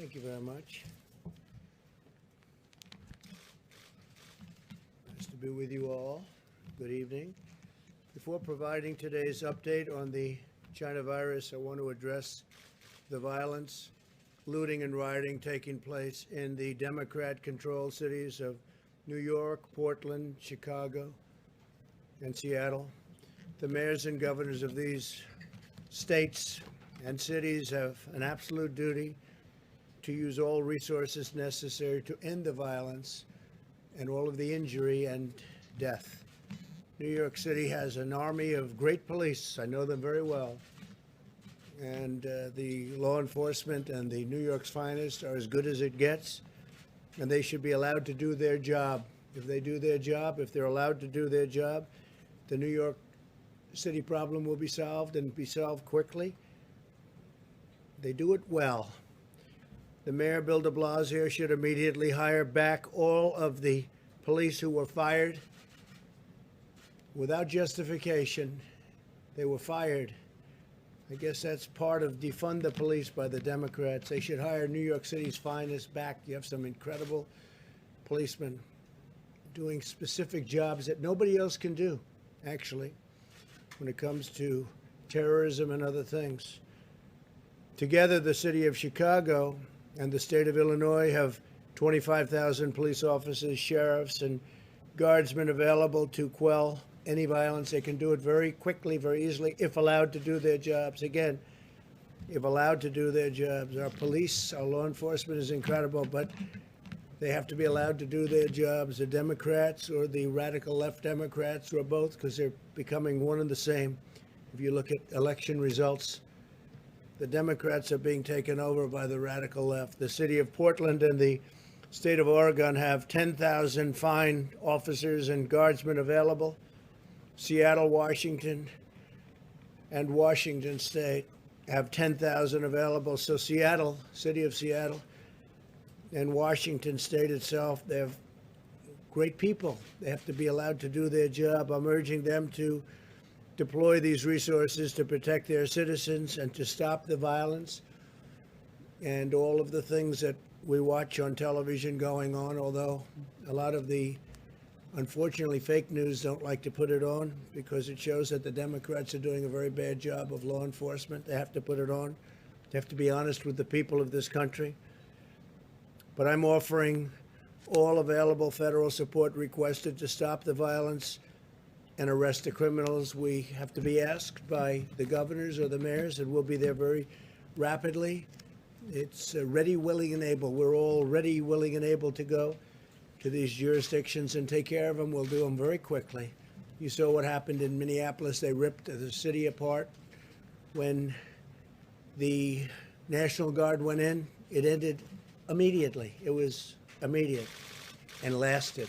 Thank you very much. Nice to be with you all. Good evening. Before providing today's update on the China virus, I want to address the violence, looting, and rioting taking place in the Democrat-controlled cities of New York, Portland, Chicago, and Seattle. The mayors and governors of these states and cities have an absolute duty to use all resources necessary to end the violence and all of the injury and death. New York City has an army of great police. I know them very well. And the law enforcement and the New York's finest are as good as it gets, and they should be allowed to do their job. If they do their job, if they're allowed to do their job, the New York City problem will be solved and be solved quickly. They do it well. The mayor, Bill de Blasio, should immediately hire back all of the police who were fired without justification. They were fired. I guess that's part of defund the police by the Democrats. They should hire New York City's finest back. You have some incredible policemen doing specific jobs that nobody else can do, actually, when it comes to terrorism and other things. Together, the city of Chicago and the state of Illinois have 25,000 police officers, sheriffs, and guardsmen available to quell any violence. They can do it very quickly, very easily, if allowed to do their jobs. Again, if allowed to do their jobs. Our police, our law enforcement is incredible, but they have to be allowed to do their jobs. The Democrats or the radical left Democrats, or both, because they're becoming one and the same. If you look at election results, the Democrats are being taken over by the radical left. The city of Portland and the state of Oregon have 10,000 fine officers and guardsmen available. Seattle, Washington, and Washington State have 10,000 available. So Seattle, city of Seattle, and Washington State itself, they have great people. They have to be allowed to do their job. I'm urging them to deploy these resources to protect their citizens and to stop the violence and all of the things that we watch on television going on, although a lot of the, unfortunately, fake news don't like to put it on because it shows that the Democrats are doing a very bad job of law enforcement. They have to put it on. They have to be honest with the people of this country. But I'm offering all available federal support requested to stop the violence and arrest the criminals. We have to be asked by the governors or the mayors, and we'll be there very rapidly. It's ready, willing, and able. We're all ready, willing, and able to go to these jurisdictions and take care of them. We'll do them very quickly. You saw what happened in Minneapolis. They ripped the city apart. When the National Guard went in, it ended immediately. It was immediate and lasted.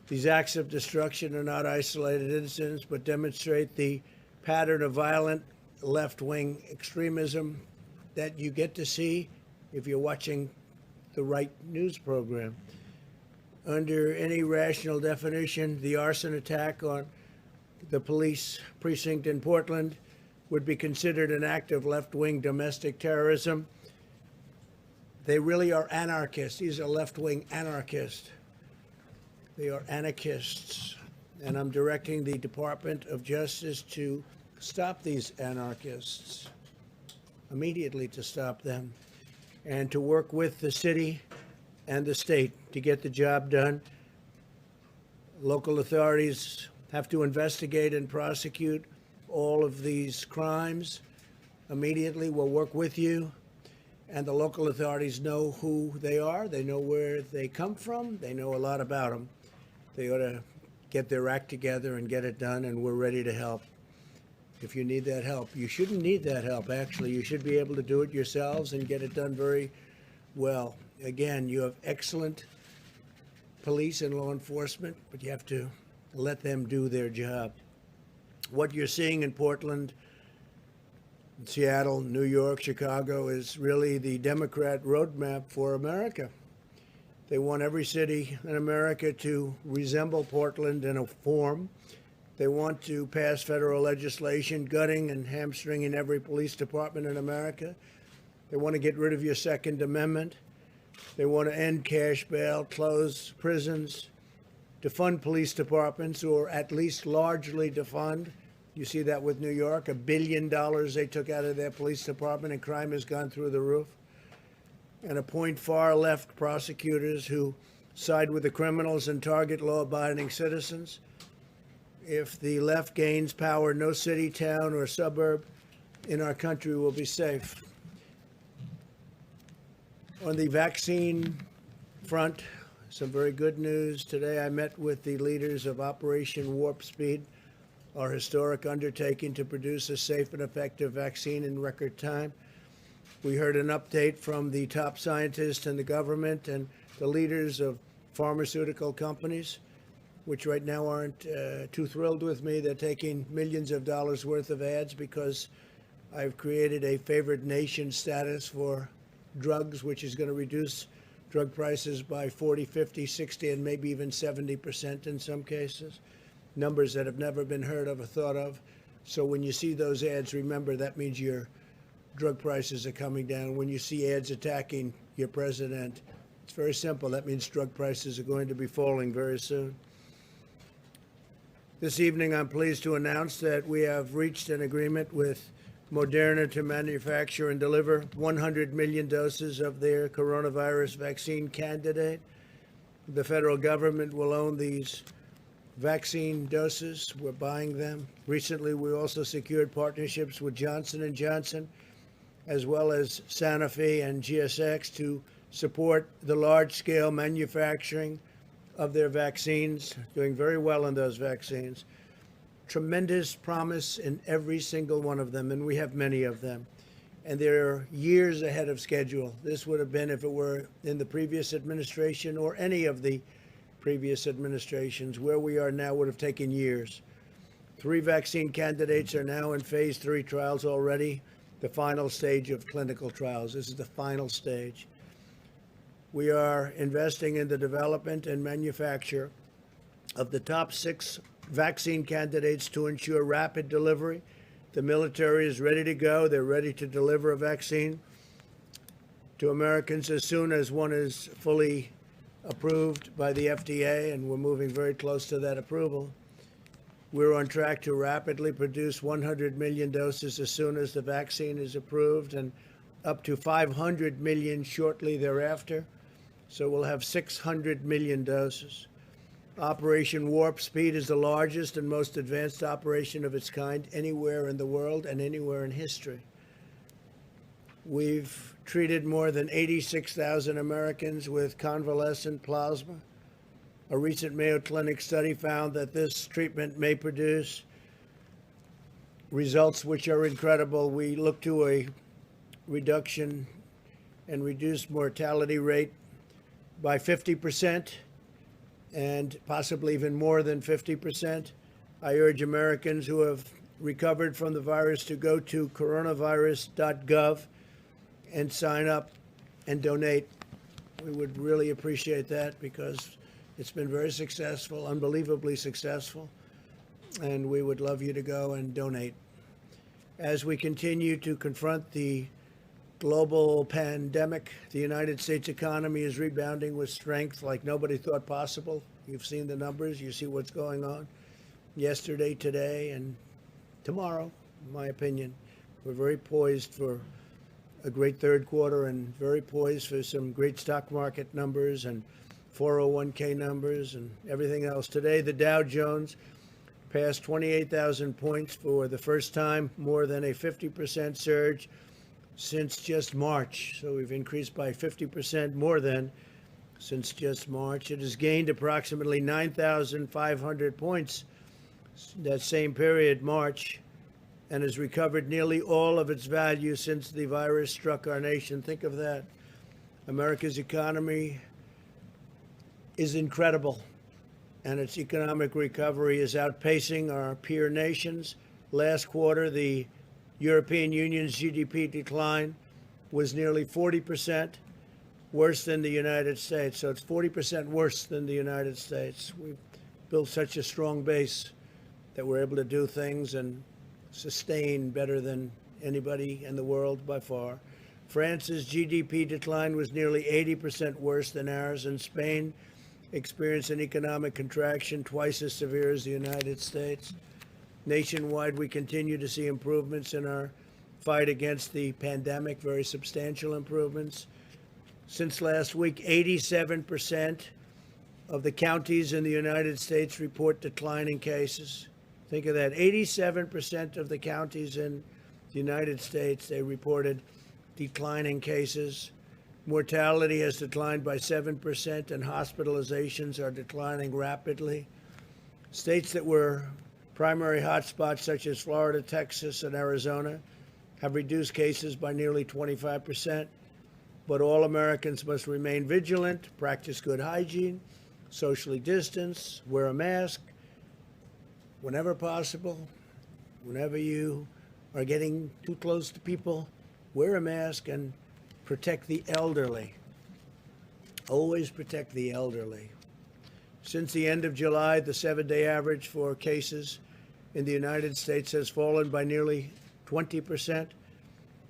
These acts of destruction are not isolated incidents, but demonstrate the pattern of violent left-wing extremism that you get to see if you're watching the right news program. Under any rational definition, the arson attack on the police precinct in Portland would be considered an act of left-wing domestic terrorism. They really are anarchists. These are left-wing anarchists. They are anarchists. And I'm directing the Department of Justice to stop these anarchists, immediately to stop them, and to work with the city and the state to get the job done. Local authorities have to investigate and prosecute all of these crimes immediately. We'll work with you. And the local authorities know who they are. They know where they come from. They know a lot about them. They ought to get their act together and get it done, and we're ready to help. If you need that help, you shouldn't need that help, actually. You should be able to do it yourselves and get it done very well. Again, you have excellent police and law enforcement, but you have to let them do their job. What you're seeing in Portland, Seattle, New York, Chicago is really the Democrat roadmap for America. They want every city in America to resemble Portland in a form. They want to pass federal legislation gutting and hamstringing every police department in America. They want to get rid of your Second Amendment. They want to end cash bail, close prisons, defund police departments, or at least largely defund. You see that with New York, $1 billion they took out of their police department, and crime has gone through the roof. And appoint far-left prosecutors who side with the criminals and target law-abiding citizens. If the left gains power, no city, town, or suburb in our country will be safe. On the vaccine front, some very good news. Today I met with the leaders of Operation Warp Speed, our historic undertaking to produce a safe and effective vaccine in record time. We heard an update from the top scientists in the government and the leaders of pharmaceutical companies, which right now aren't too thrilled with me. They're taking millions of dollars worth of ads because I've created a favored nation status for drugs, which is going to reduce drug prices by 40, 50, 60, and maybe even 70% in some cases. Numbers that have never been heard of or thought of. So when you see those ads, remember that means your drug prices are coming down. When you see ads attacking your president, it's very simple. That means drug prices are going to be falling very soon. This evening, I'm pleased to announce that we have reached an agreement with Moderna to manufacture and deliver 100 million doses of their coronavirus vaccine candidate. The federal government will own these vaccine doses. We're buying them. Recently, we also secured partnerships with Johnson & Johnson, as well as Sanofi and GSX, to support the large-scale manufacturing of their vaccines, doing very well in those vaccines. Tremendous promise in every single one of them, and we have many of them. And they're years ahead of schedule. This would have been if it were in the previous administration or any of the previous administrations. Where we are now would have taken years. 3 vaccine candidates are now in phase 3 trials already, the final stage of clinical trials. This is the final stage. We are investing in the development and manufacture of the top 6 vaccine candidates to ensure rapid delivery. The military is ready to go. They're ready to deliver a vaccine to Americans as soon as one is fully approved by the FDA, and we're moving very close to that approval. We're on track to rapidly produce 100 million doses as soon as the vaccine is approved, and up to 500 million shortly thereafter. So we'll have 600 million doses. Operation Warp Speed is the largest and most advanced operation of its kind anywhere in the world and anywhere in history. We've treated more than 86,000 Americans with convalescent plasma. A recent Mayo Clinic study found that this treatment may produce results which are incredible. We look to a reduction and reduced mortality rate by 50%. And possibly even more than 50%. I urge Americans who have recovered from the virus to go to coronavirus.gov and sign up and donate. We would really appreciate that because it's been very successful, unbelievably successful, and we would love you to go and donate. As we continue to confront the global pandemic, the United States economy is rebounding with strength like nobody thought possible. You've seen the numbers. You see what's going on yesterday, today, and tomorrow, in my opinion. We're very poised for a great third quarter and very poised for some great stock market numbers and 401k numbers and everything else. Today, the Dow Jones passed 28,000 points for the first time, more than a 50% surge since just March. So we've increased by 50% more than since just March. It has gained approximately 9,500 points that same period, March, and has recovered nearly all of its value since the virus struck our nation. Think of that. America's economy is incredible, and its economic recovery is outpacing our peer nations. Last quarter, the European Union's GDP decline was nearly 40% worse than the United States. So it's 40% worse than the United States. We've built such a strong base that we're able to do things and sustain better than anybody in the world by far. France's GDP decline was nearly 80% worse than ours, and Spain experienced an economic contraction twice as severe as the United States. Nationwide, we continue to see improvements in our fight against the pandemic, very substantial improvements. Since last week, 87% of the counties in the United States report declining cases. Think of that, 87% of the counties in the United States, they reported declining cases. Mortality has declined by 7%, and hospitalizations are declining rapidly. States that were primary hotspots, such as Florida, Texas, and Arizona, have reduced cases by nearly 25%. But all Americans must remain vigilant, practice good hygiene, socially distance, wear a mask whenever possible. Whenever you are getting too close to people, wear a mask and protect the elderly. Always protect the elderly. Since the end of July, the 7-day average for cases in the United States has fallen by nearly 20%,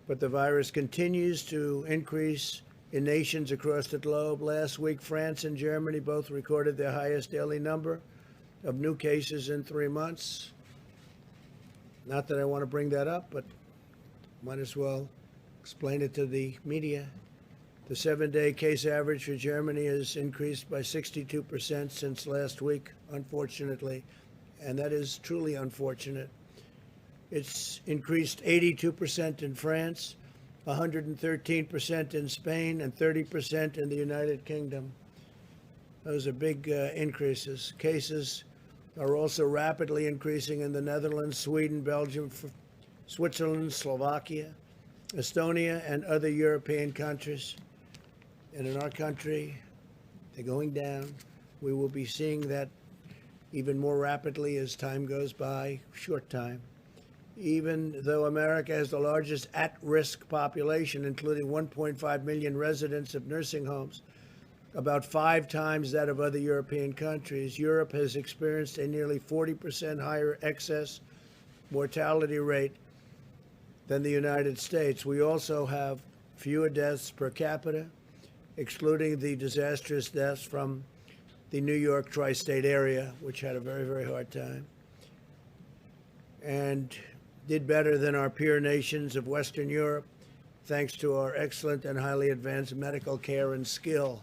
but the virus continues to increase in nations across the globe. Last week, France and Germany both recorded their highest daily number of new cases in 3 months. Not that I want to bring that up, but might as well explain it to the media. The 7-day case average for Germany has increased by 62% since last week, unfortunately, and that is truly unfortunate. It's increased 82% in France, 113% in Spain, and 30% in the United Kingdom. Those are big increases. Cases are also rapidly increasing in the Netherlands, Sweden, Belgium, Switzerland, Slovakia, Estonia, and other European countries. And in our country, they're going down. We will be seeing that even more rapidly as time goes by, short time. Even though America has the largest at-risk population, including 1.5 million residents of nursing homes, about 5 times that of other European countries, Europe has experienced a nearly 40% higher excess mortality rate than the United States. We also have fewer deaths per capita, excluding the disastrous deaths from the New York tri-state area, which had a very, very hard time, and did better than our peer nations of Western Europe, thanks to our excellent and highly advanced medical care and skill,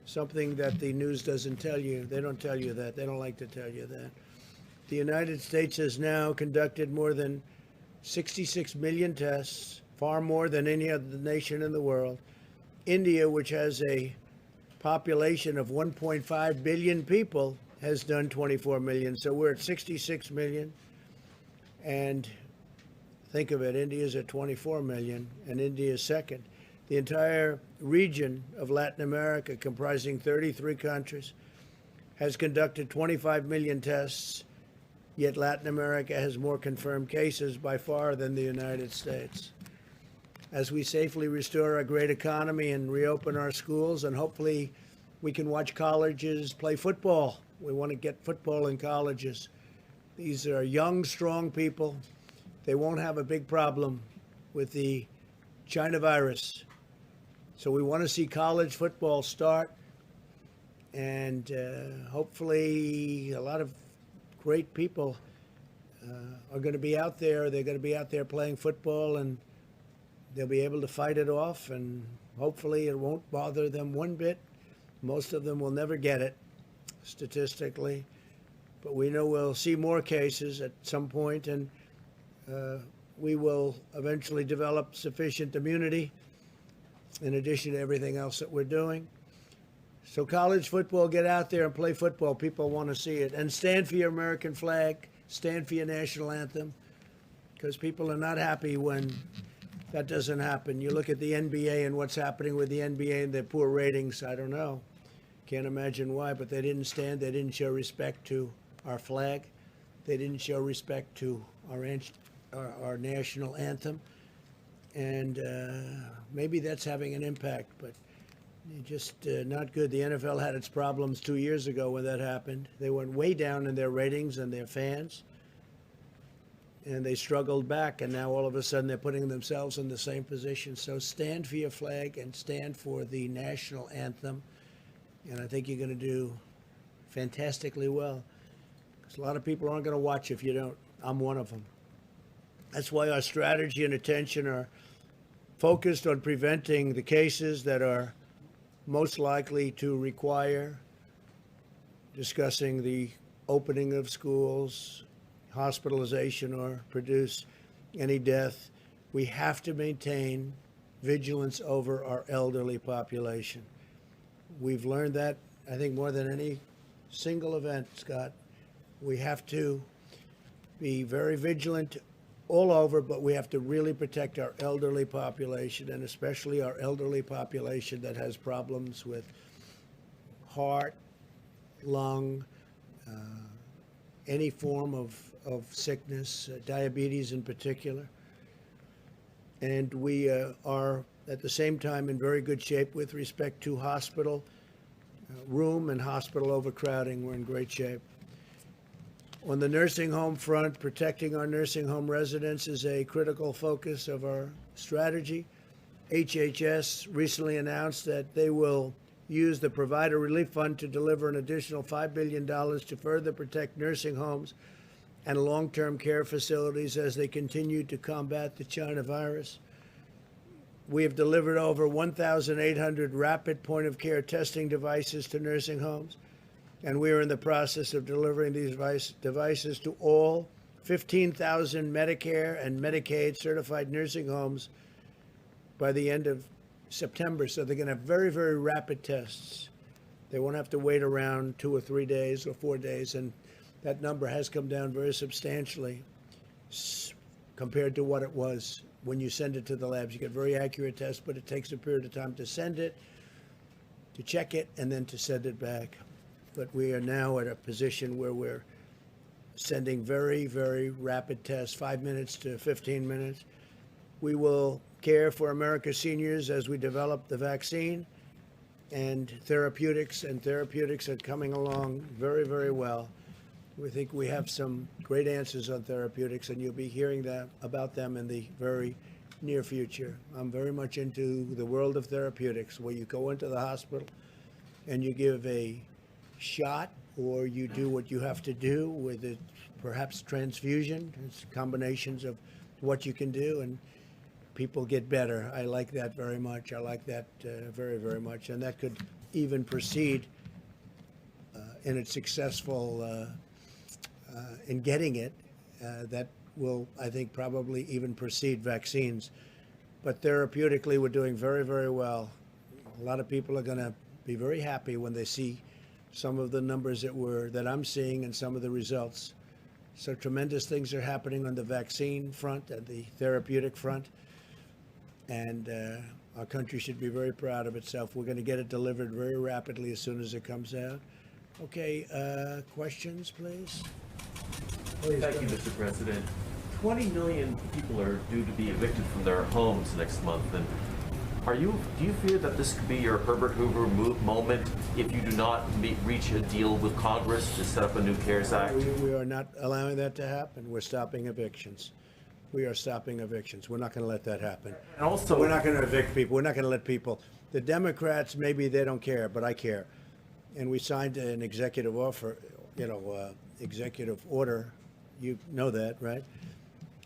something that the news doesn't tell you. They don't tell you that. They don't like to tell you that. The United States has now conducted more than 66 million tests, far more than any other nation in the world. India, which has a population of 1.5 billion people, has done 24 million. So we're at 66 million. And think of it, India's at 24 million, and India is second. The entire region of Latin America, comprising 33 countries, has conducted 25 million tests, yet Latin America has more confirmed cases by far than the United States. As we safely restore our great economy and reopen our schools, and hopefully we can watch colleges play football. We want to get football in colleges. These are young, strong people. They won't have a big problem with the China virus. So we want to see college football start, and hopefully a lot of great people are going to be out there. They're going to be out there playing football, and they'll be able to fight it off, and hopefully it won't bother them one bit. Most of them will never get it, statistically. But we know we'll see more cases at some point, and we will eventually develop sufficient immunity in addition to everything else that we're doing. So college football, get out there and play football. People want to see it. And stand for your American flag, stand for your national anthem, because people are not happy when that doesn't happen. You look at the NBA and what's happening with the NBA and their poor ratings. I don't know. Can't imagine why, but they didn't stand. They didn't show respect to our flag. They didn't show respect to our national anthem. And maybe that's having an impact, but just not good. The NFL had its problems 2 years ago when that happened. They went way down in their ratings and their fans. and they struggled back, and now all of a sudden they're putting themselves in the same position. So stand for your flag and stand for the national anthem, and I think you're going to do fantastically well. Because a lot of people aren't going to watch if you don't. I'm one of them. That's why our strategy and attention are focused on preventing the cases that are most likely to require discussing the opening of schools, hospitalization, or produce any death. We have to maintain vigilance over our elderly population. We've learned that, I think, more than any single event, Scott. We have to be very vigilant all over, but we have to really protect our elderly population, and especially our elderly population that has problems with heart, lung, any form of sickness, diabetes in particular. And we are at the same time in very good shape with respect to hospital room and hospital overcrowding. We're in great shape. On the nursing home front, protecting our nursing home residents is a critical focus of our strategy. HHS recently announced that they will use the Provider Relief Fund to deliver an additional $5 billion to further protect nursing homes and long-term care facilities as they continue to combat the China virus. We have delivered over 1,800 rapid point-of-care testing devices to nursing homes, and we are in the process of delivering these devices to all 15,000 Medicare and Medicaid certified nursing homes by the end of September. So they're going to have very, very rapid tests. They won't have to wait around 2 or 3 days or 4 days, and that number has come down very substantially compared to what it was when you send it to the labs. You get very accurate tests, but it takes a period of time to send it, to check it, and then to send it back. But we are now at a position where we're sending very, very rapid tests, 5 minutes to 15 minutes. We will care for America's seniors as we develop the vaccine and therapeutics are coming along very, very well. We think we have some great answers on therapeutics, and you'll be hearing about them in the very near future. I'm very much into the world of therapeutics, where you go into the hospital and you give a shot, or you do what you have to do with it, perhaps transfusion. It's combinations of what you can do, and people get better. I like that very much. I like that very, very much. And that could even proceed in its successful in getting it. That will, I think, probably even precede vaccines. But therapeutically, we're doing very, very well. A lot of people are going to be very happy when they see some of the numbers that I'm seeing and some of the results. So tremendous things are happening on the vaccine front and the therapeutic front. And our country should be very proud of itself. We're going to get it delivered very rapidly as soon as it comes out. Okay, questions, please? Thank you, Mr. President. 20 million people are due to be evicted from their homes next month. And do you fear that this could be your Herbert Hoover moment if you do not reach a deal with Congress to set up a new CARES Act? We are not allowing that to happen. We're stopping evictions. We are stopping evictions. We're not going to let that happen. And also, we're not going to evict people. We're not going to let people. The Democrats, maybe they don't care, but I care. And we signed an executive executive order. You know that, right?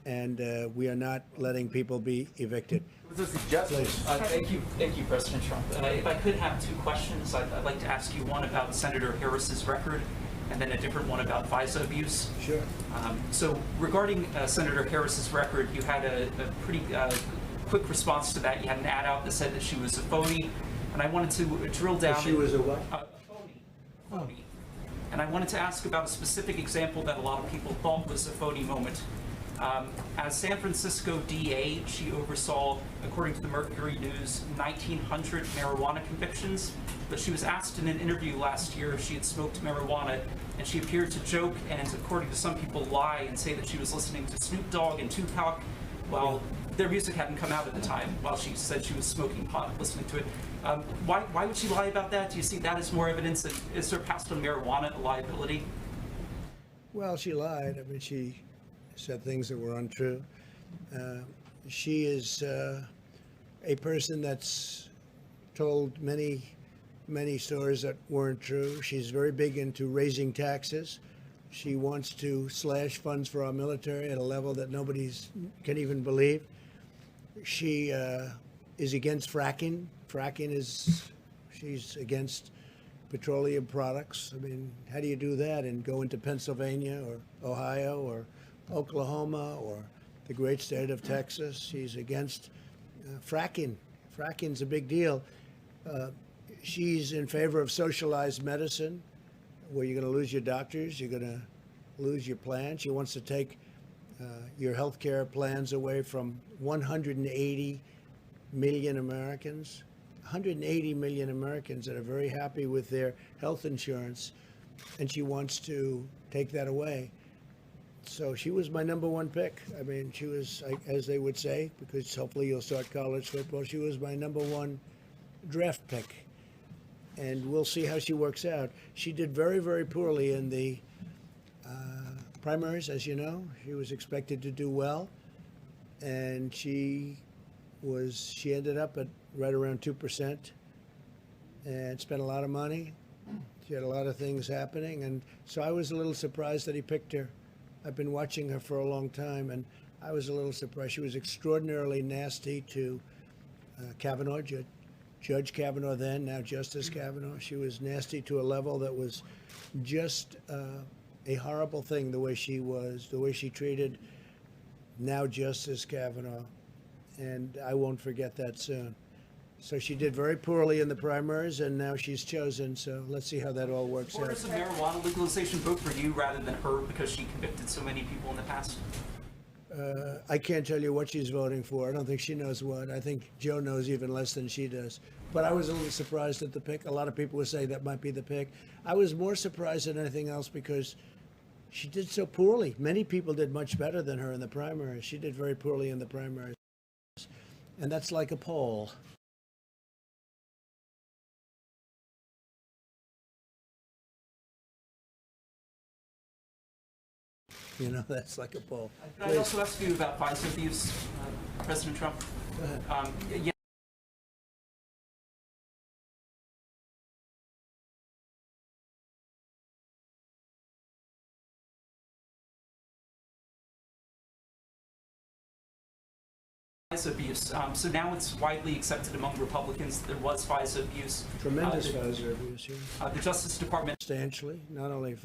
And we are not letting people be evicted. Thank you, President Trump. If I could have two questions, I'd like to ask you one about Senator Harris's record, and then a different one about FISA abuse. Sure. So regarding Senator Harris's record, you had a pretty quick response to that. You had an ad out that said that she was a phony, and I wanted to drill down. She was a what? A phony. And I wanted to ask about a specific example that a lot of people thought was a phony moment. As San Francisco DA, she oversaw, according to the Mercury News, 1,900 marijuana convictions. But she was asked in an interview last year if she had smoked marijuana, and she appeared to joke and, according to some people, lie and say that she was listening to Snoop Dogg and Tupac while their music hadn't come out at the time, while she said she was smoking pot, listening to it. Why would she lie about that? Do you see that as more evidence that is surpassed on marijuana liability? Well, she lied. I mean, she said things that were untrue. She is a person that's told many stories that weren't true. She's very big into raising taxes. She wants to slash funds for our military at a level that nobody can even believe. She is against fracking. She's against petroleum products. I mean, how do you do that and go into Pennsylvania or Ohio or Oklahoma or the great state of Texas? She's against fracking. Fracking's a big deal. She's in favor of socialized medicine, where you're going to lose your doctors, you're going to lose your plans. She wants to take your health care plans away from 180 million Americans. 180 million Americans that are very happy with their health insurance, and she wants to take that away. So she was my #1 pick. I mean, she was, as they would say, because hopefully you'll start college football, she was my #1 draft pick. And we'll see how she works out. She did very, very poorly in the primaries, as you know. She was expected to do well, and she ended up at right around 2% and spent a lot of money. She had a lot of things happening, and so I was a little surprised that he picked her. I've been watching her for a long time, and I was a little surprised. She was extraordinarily nasty to Kavanaugh, Judge Kavanaugh then, now Justice Kavanaugh. She was nasty to a level that was just a horrible thing, the way she treated now Justice Kavanaugh. And I won't forget that soon. So she did very poorly in the primaries, and now she's chosen. So let's see how that all works Or out. does a marijuana legalization vote for you rather than her because she convicted so many people in the past? I can't tell you what she's voting for. I don't think she knows what. I think Joe knows even less than she does. But I was a little surprised at the pick. A lot of people would say that might be the pick. I was more surprised than anything else because she did so poorly. Many people did much better than her in the primaries. She did very poorly in the primaries. And that's like a poll. You know, that's like a poll. Can I also ask you about FISA abuse, President Trump? Go ahead. Yeah. FISA abuse. So now it's widely accepted among Republicans that there was FISA abuse. Tremendous FISA abuse, yeah. The Justice Department. Substantially, not only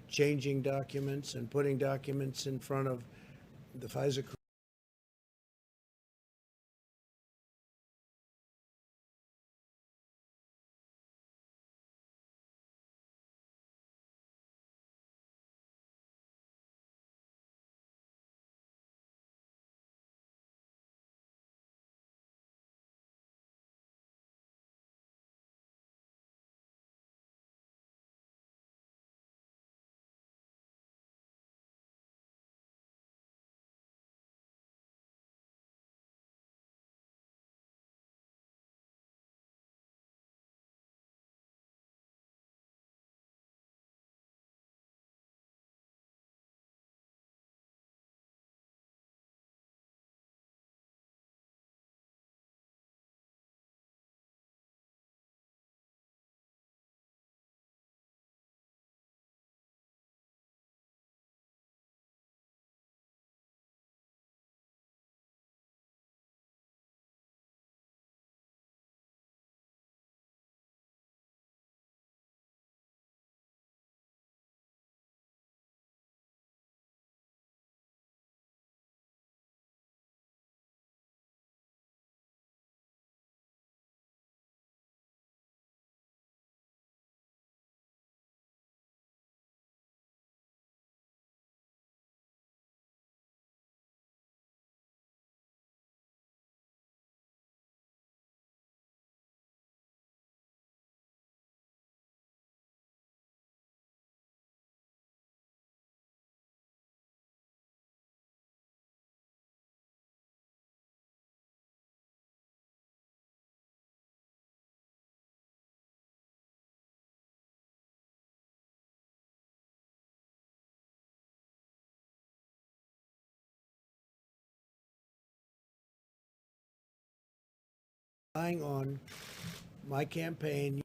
changing documents and putting documents in front of the FISA relying on my campaign.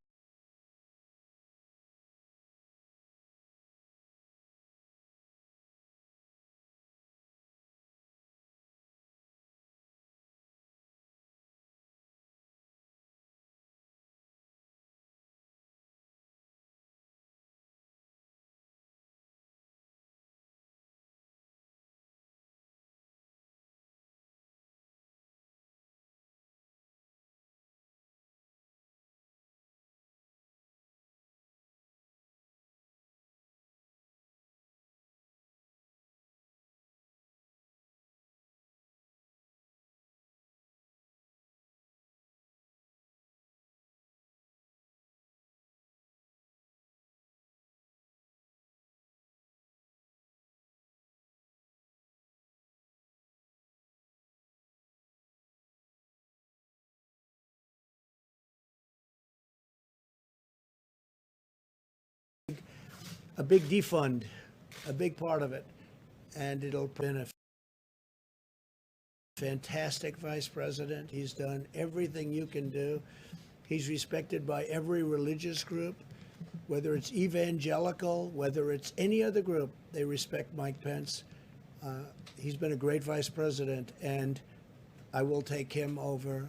A big defund, a big part of it, and it'll put in a fantastic vice president. He's done everything you can do. He's respected by every religious group, whether it's evangelical, whether it's any other group, they respect Mike Pence. He's been a great vice president, and I will take him over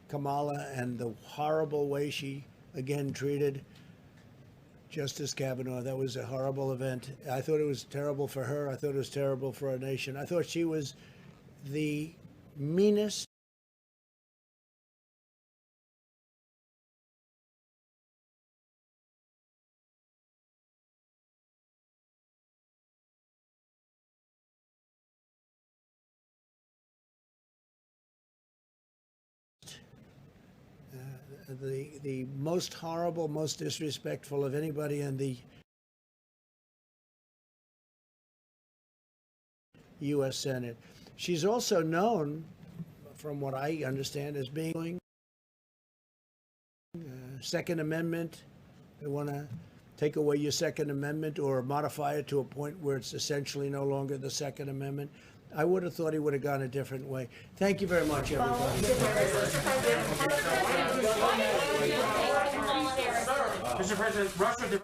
Kamala and the horrible way she, again, treated Justice Kavanaugh. That was a horrible event. I thought it was terrible for her. I thought it was terrible for our nation. I thought she was the meanest the most horrible, most disrespectful of anybody in the U.S. Senate. She's also known, from what I understand, as being Second Amendment. They want to take away your Second Amendment or modify it to a point where it's essentially no longer the Second Amendment. I would have thought he would have gone a different way. Thank you very much, everybody. Mr. President, Russia